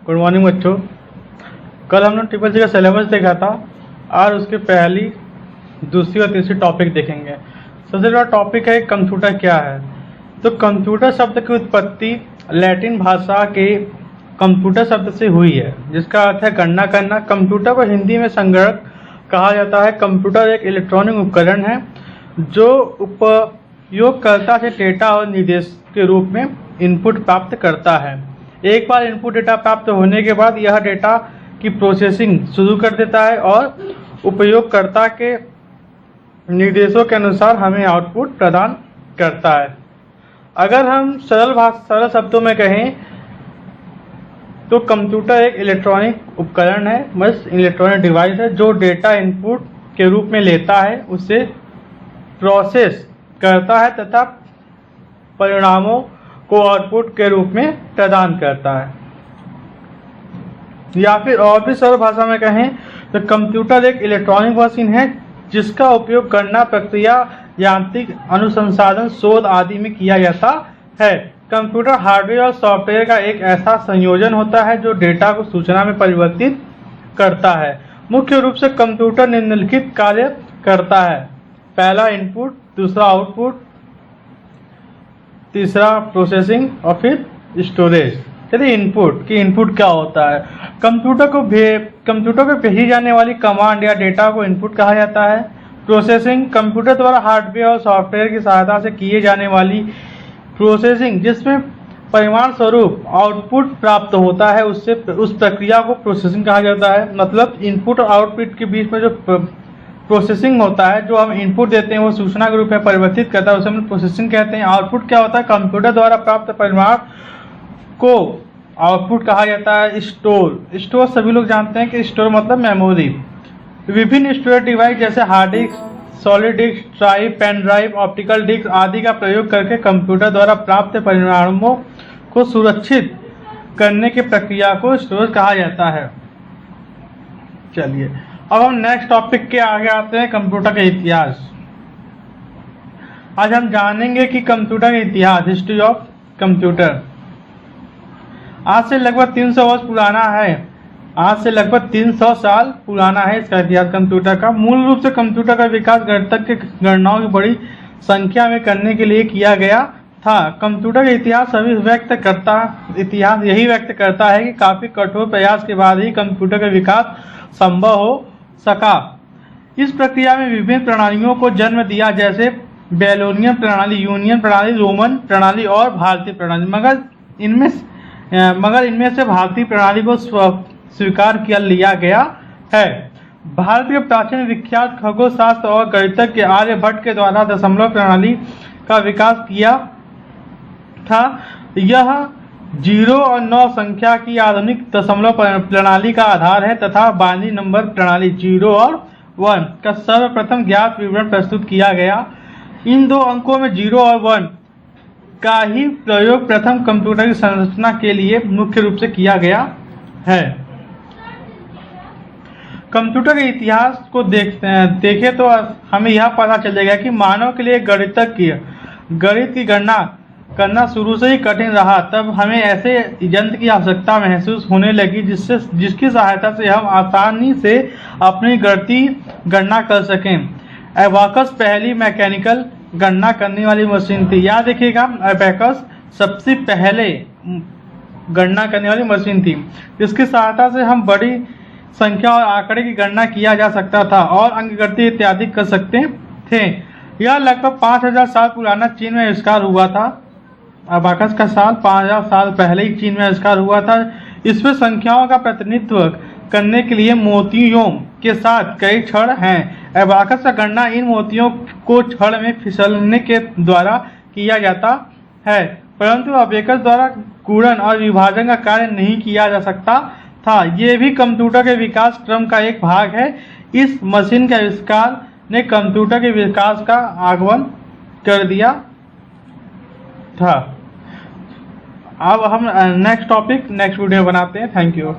Good morning बच्चों। कल हमने ट्रिपल सी का सिलेबस देखा था। आज उसके पहली, दूसरी और तीसरी टॉपिक देखेंगे। सबसे बड़ा टॉपिक है कंप्यूटर क्या है। तो कंप्यूटर शब्द की उत्पत्ति लैटिन भाषा के कंप्यूटर शब्द से हुई है, जिसका अर्थ है गणना करना। कंप्यूटर को हिंदी में संगणक कहा जाता है। कंप्यूटर एक इलेक्ट्रॉनिक उपकरण है जो उपयोगकर्ता से डेटा और निर्देश के रूप में इनपुट प्राप्त करता है। एक बार इनपुट डेटा प्राप्त होने के बाद यह डेटा की प्रोसेसिंग शुरू कर देता है और उपयोगकर्ता के निर्देशों के अनुसार हमें आउटपुट प्रदान करता है। अगर हम सरल शब्दों में कहें तो कंप्यूटर एक इलेक्ट्रॉनिक उपकरण है, बस इलेक्ट्रॉनिक डिवाइस है जो डेटा इनपुट के रूप में लेता है, उसे प्रोसेस करता है तथा परिणामों को आउटपुट के रूप में प्रदान करता है। या फिर और भी सरल भाषा में कहें तो कंप्यूटर एक इलेक्ट्रॉनिक मशीन है जिसका उपयोग गणना प्रक्रिया, यांत्रिक अनुसंधान, शोध आदि में किया जाता है। कंप्यूटर हार्डवेयर और सॉफ्टवेयर का एक ऐसा संयोजन होता है जो डेटा को सूचना में परिवर्तित करता है। मुख्य रूप से कंप्यूटर निम्नलिखित कार्य करता है। पहला इनपुट, दूसरा आउटपुट, तीसरा प्रोसेसिंग और फिर स्टोरेज। चलिए इनपुट क्या होता है। कंप्यूटर को भेजी जाने वाली कमांड या डेटा को इनपुट कहा जाता है। प्रोसेसिंग, कंप्यूटर द्वारा हार्डवेयर और सॉफ्टवेयर की सहायता से किए जाने वाली प्रोसेसिंग जिसमें परिणाम स्वरूप आउटपुट प्राप्त होता है, उस प्रक्रिया को प्रोसेसिंग कहा जाता है। मतलब इनपुट और आउटपुट के बीच में जो प्रोसेसिंग होता है, जो हम इनपुट देते हैं वो सूचना के रूप में परिवर्तित करता है, उसे हम प्रोसेसिंग कहते हैं। आउटपुट क्या होता है, कंप्यूटर द्वारा प्राप्त परिणाम को आउटपुट कहा जाता है। स्टोर सभी लोग जानते हैं कि स्टोर मतलब मेमोरी। विभिन्न स्टोरेज डिवाइस जैसे hard disk, solid disk drive, pen drive, optical disk आदि का प्रयोग करके कंप्यूटर द्वारा प्राप्त परिणामों को सुरक्षित करने की प्रक्रिया को स्टोरेज कहा जाता है। चलिए अब हम नेक्स्ट टॉपिक के आगे आते हैं, कंप्यूटर का इतिहास। आज हम जानेंगे कि कंप्यूटर का इतिहास, हिस्ट्री ऑफ कंप्यूटर। आज से लगभग 300 वर्ष पुराना है। आज से लगभग 300 साल पुराना है इसका इतिहास कंप्यूटर का। मूल रूप से कंप्यूटर का विकास गणितज्ञ गणनाओं की बड़ी संख्या में करने के लिए किया गया था। कंप्यूटर का इतिहास यही व्यक्त करता है कि काफी कठोर प्रयास के बाद ही कंप्यूटर का विकास संभव हो सका। इस प्रक्रिया में विभिन्न प्रणालियों को जन्म दिया, जैसे बेलोनियन प्रणाली, यूनियन प्रणाली, रोमन प्रणाली और भारतीय प्रणाली। मगर इनमें से भारतीय प्रणाली को स्वीकार किया लिया गया है। भारत के प्राचीन विख्यात खगोलशास्त्र और गणितज्ञ आर्यभट्ट के द्वारा दशमलव प्रणाली का विकास किया था। यह 0 और 9 संख्या की आधुनिक दशमलव प्रणाली का आधार है तथा बाइनरी नंबर प्रणाली 0 और 1 का सर्वप्रथम ज्ञात विवरण प्रस्तुत किया गया। इन दो अंकों में 0 और 1 का ही प्रयोग प्रथम कंप्यूटर की संरचना के लिए मुख्य रूप से किया गया है। कंप्यूटर के इतिहास को देखें तो हमें यह पता चलेगा कि मानव के लिए गणित की गणना करना शुरू से ही कठिन रहा। तब हमें ऐसे यंत्र की आवश्यकता महसूस होने लगी जिसकी सहायता से हम आसानी से अपनी गणना कर सकें। एबाकस पहली मैकेनिकल गणना करने वाली मशीन थी। याद रखिएगा, एबाकस सबसे पहले गणना करने वाली मशीन थी जिसकी सहायता से हम बड़ी संख्या और आंकड़े की गणना किया जा सकता था और अंकगणित इत्यादि कर सकते थे। यह लगभग 5000 साल पुराना चीन में आविष्कार हुआ था। एबाकस का साल 5000 साल पहले ही चीन में आविष्कार हुआ था। इसमें संख्याओं का प्रतिनिधित्व करने के लिए मोतियों के साथ कई छड़ हैं। एबाकस का गणना इन मोतियों को छड़ में फिसलने के द्वारा किया जाता है, परंतु एबाकस द्वारा गुणन और विभाजन का कार्य नहीं किया जा सकता था। ये भी कंप्यूटर के विकास क्रम का एक भाग है। इस मशीन के आविष्कार ने कंप्यूटर के विकास का आगमन कर दिया था। अब हम नेक्स्ट वीडियो बनाते हैं। Thank you.